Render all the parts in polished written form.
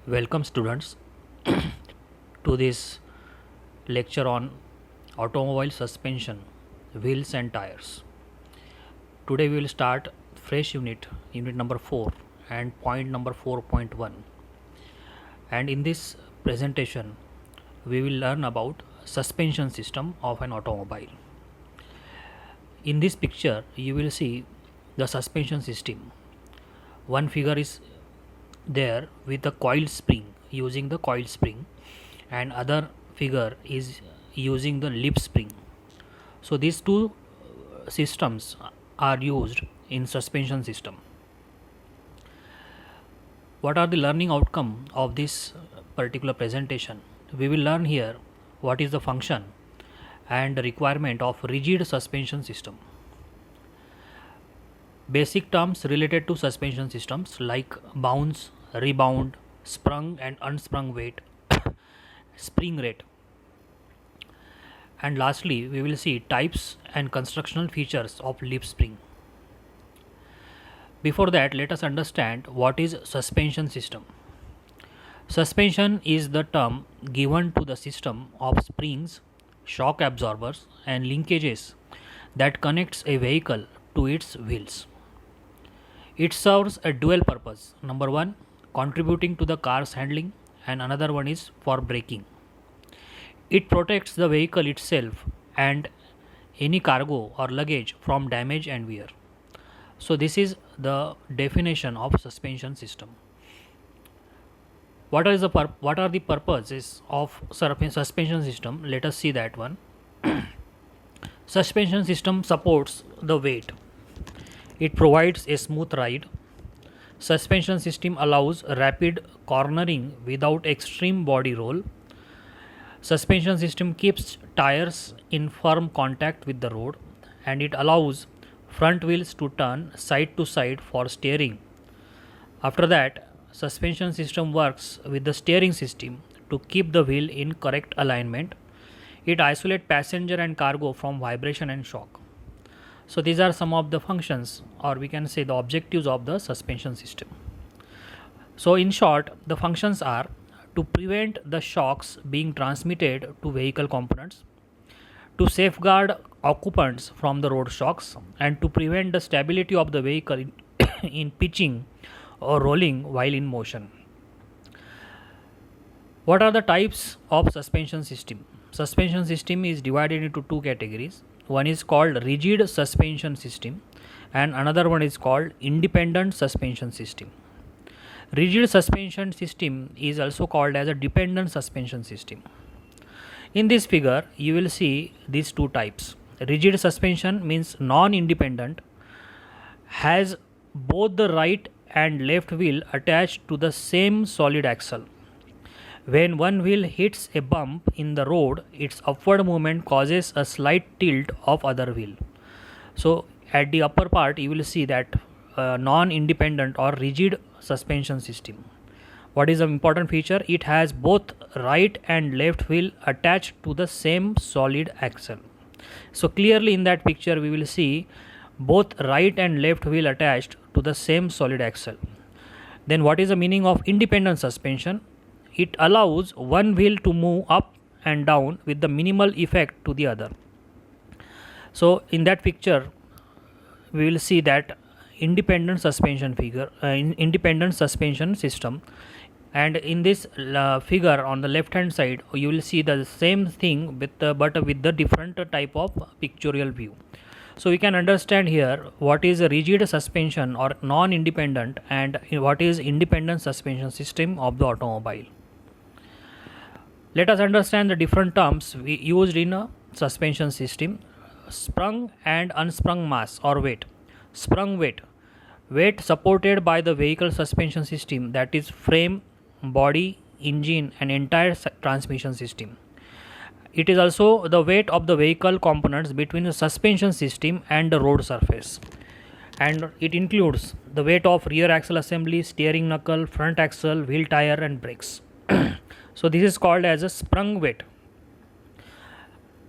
Welcome students to this lecture on automobile suspension, wheels and tires. Today we will start fresh unit number 4 and point number 4.1. And in this presentation we will learn about suspension system of an automobile. In this picture you will see the suspension system. One figure is there with a coil spring, using the coil spring, and other figure is using the lip spring. So these two systems are used in suspension system. What are the learning outcome of this particular presentation? We will learn here what is the function and requirement of rigid suspension system. Basic terms related to suspension systems like bounce, rebound, sprung and unsprung weight, spring rate. And lastly, we will see types and constructional features of lip spring. Before that, let us understand what is suspension system. Suspension is the term given to the system of springs, shock absorbers and linkages that connects a vehicle to its wheels. It serves a dual purpose. Number one, contributing to the car's handling, and another one is for braking. It protects the vehicle itself and any cargo or luggage from damage and wear. So this is the definition of suspension system. What are the purposes of suspension system? Let us see that one. Suspension system supports the weight. It provides a smooth ride. Suspension system allows rapid cornering without extreme body roll. Suspension system keeps tires in firm contact with the road, and it allows front wheels to turn side to side for steering. After that, suspension system works with the steering system to keep the wheel in correct alignment. It isolates passenger and cargo from vibration and shock. So these are some of the functions, or we can say the objectives of the suspension system. So in short, the functions are to prevent the shocks being transmitted to vehicle components, to safeguard occupants from the road shocks, and to prevent the stability of the vehicle in pitching or rolling while in motion. What are the types of suspension system? Suspension system is divided into two categories. One is called rigid suspension system and another one is called independent suspension system. Rigid suspension system is also called as a dependent suspension system. In this figure, you will see these two types. Rigid suspension means non-independent, has both the right and left wheel attached to the same solid axle. When one wheel hits a bump in the road, its upward movement causes a slight tilt of other wheel. So at the upper part you will see that non-independent or rigid suspension system. What is the important feature? It has both right and left wheel attached to the same solid axle. So clearly in that picture we will see both right and left wheel attached to the same solid axle. Then what is the meaning of independent suspension? It allows one wheel to move up and down with the minimal effect to the other. So in that picture we will see that independent suspension system, and in this figure on the left hand side you will see the same thing but with the different type of pictorial view. So we can understand here what is a rigid suspension or non-independent and what is independent suspension system of the automobile. Let us understand the different terms we used in a suspension system. Sprung and unsprung mass or weight. Sprung weight supported by the vehicle suspension system, that is frame, body, engine and entire transmission system. It is also the weight of the vehicle components between the suspension system and the road surface, and it includes the weight of rear axle assembly, steering knuckle, front axle, wheel tire and brakes. So this is called as a sprung weight.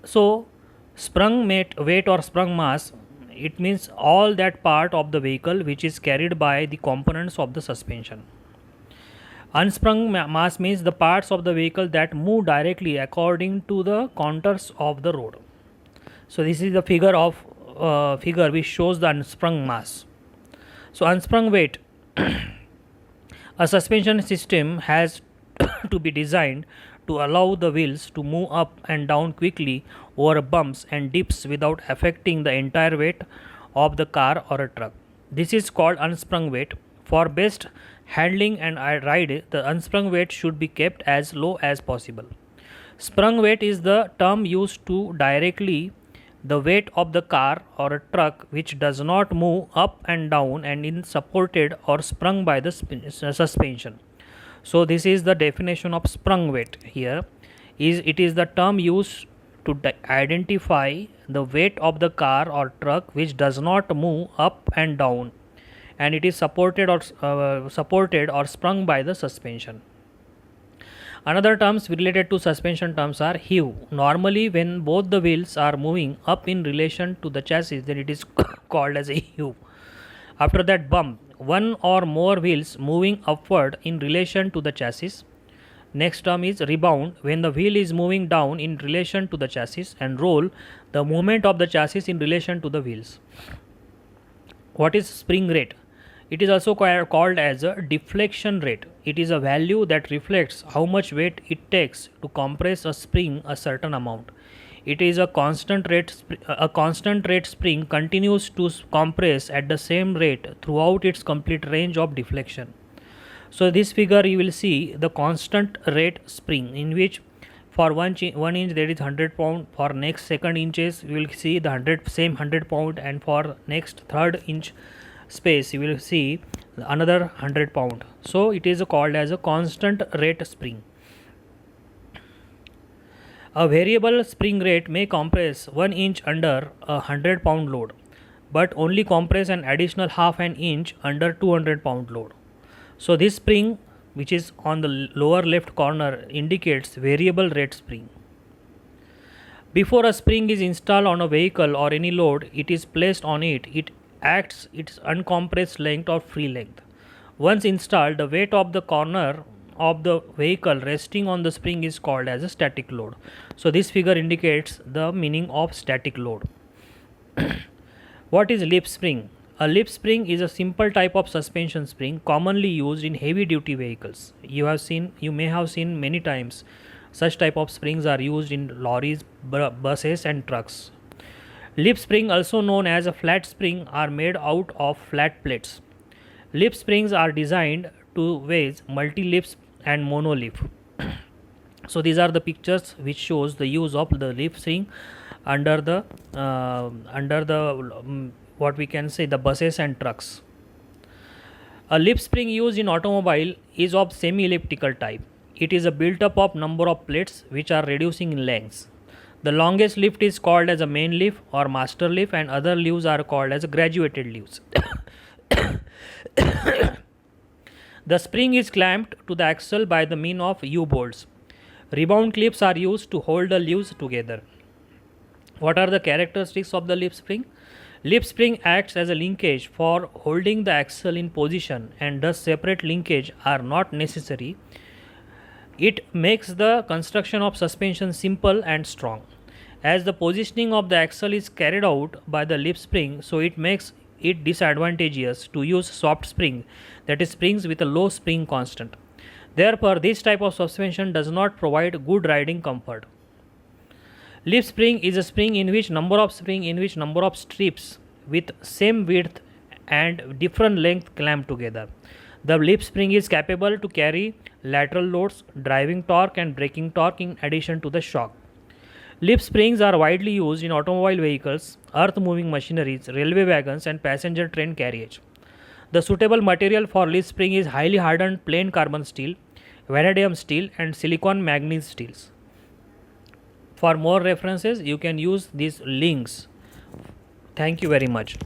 So sprung weight or sprung mass, it means all that part of the vehicle which is carried by the components of the suspension. Unsprung mass means the parts of the vehicle that move directly according to the contours of the road. So this is the figure which shows the unsprung mass. So unsprung weight. A suspension system has to be designed to allow the wheels to move up and down quickly over bumps and dips without affecting the entire weight of the car or a truck. This is called unsprung weight. For best handling and ride, the unsprung weight should be kept as low as possible. Sprung weight is the term used to directly the weight of the car or a truck which does not move up and down and is supported or sprung by the suspension. So this is the definition of sprung weight. Here it is the term used to identify the weight of the car or truck which does not move up and down and it is supported or sprung by the suspension. Another terms related to suspension terms are heave. Normally when both the wheels are moving up in relation to the chassis, then it is called as a heave. After that, bump, one or more wheels moving upward in relation to the chassis. Next term is rebound, when the wheel is moving down in relation to the chassis, and roll, the movement of the chassis in relation to the wheels. What is spring rate? It is also called as a deflection rate. It is a value that reflects how much weight it takes to compress a spring a certain amount. It is a constant rate spring continues to compress at the same rate throughout its complete range of deflection. So this figure you will see the constant rate spring, in which for 1 inch there is 100 pound, for next second inches you will see the 100 pound, and for next third inch space you will see another 100 pound. So it is called as a constant rate spring. A variable spring rate may compress 1 inch under a 100 pound load, but only compress an additional half an inch under 200 pound load. So this spring, which is on the lower left corner, indicates variable rate spring. Before a spring is installed on a vehicle or any load, it is placed on it. It acts its uncompressed length or free length. Once installed, the weight of the corner of the vehicle resting on the spring is called as a static load. So this figure indicates the meaning of static load. What is leaf spring? A leaf spring is a simple type of suspension spring commonly used in heavy duty vehicles. You may have seen many times such type of springs are used in lorries, buses and trucks. Leaf spring, also known as a flat spring, are made out of flat plates. Leaf springs are designed to weigh multi-leaf and mono-leaf. So these are the pictures which shows the use of the leaf spring under the what we can say the buses and trucks. A leaf spring used in automobile is of semi-elliptical type. It is a built-up of number of plates which are reducing in length. The longest leaf is called as a main leaf or master leaf, and other leaves are called as graduated leaves. The spring is clamped to the axle by the means of U-bolts. Rebound clips are used to hold the leaves together. What are the characteristics of the leaf spring? Leaf spring acts as a linkage for holding the axle in position, and thus separate linkage are not necessary. It makes the construction of suspension simple and strong. As the positioning of the axle is carried out by the leaf spring, so it makes it disadvantageous to use soft spring, that is springs with a low spring constant. Therefore, this type of suspension does not provide good riding comfort. Leaf spring is a spring in which number of strips with same width and different length clamp together. The leaf spring is capable to carry lateral loads, driving torque and braking torque in addition to the shock. Leaf springs are widely used in automobile vehicles, earth moving machineries, railway wagons and passenger train carriage. The suitable material for leaf spring is highly hardened plain carbon steel, vanadium steel and silicon manganese steels. For more references, you can use these links. Thank you very much.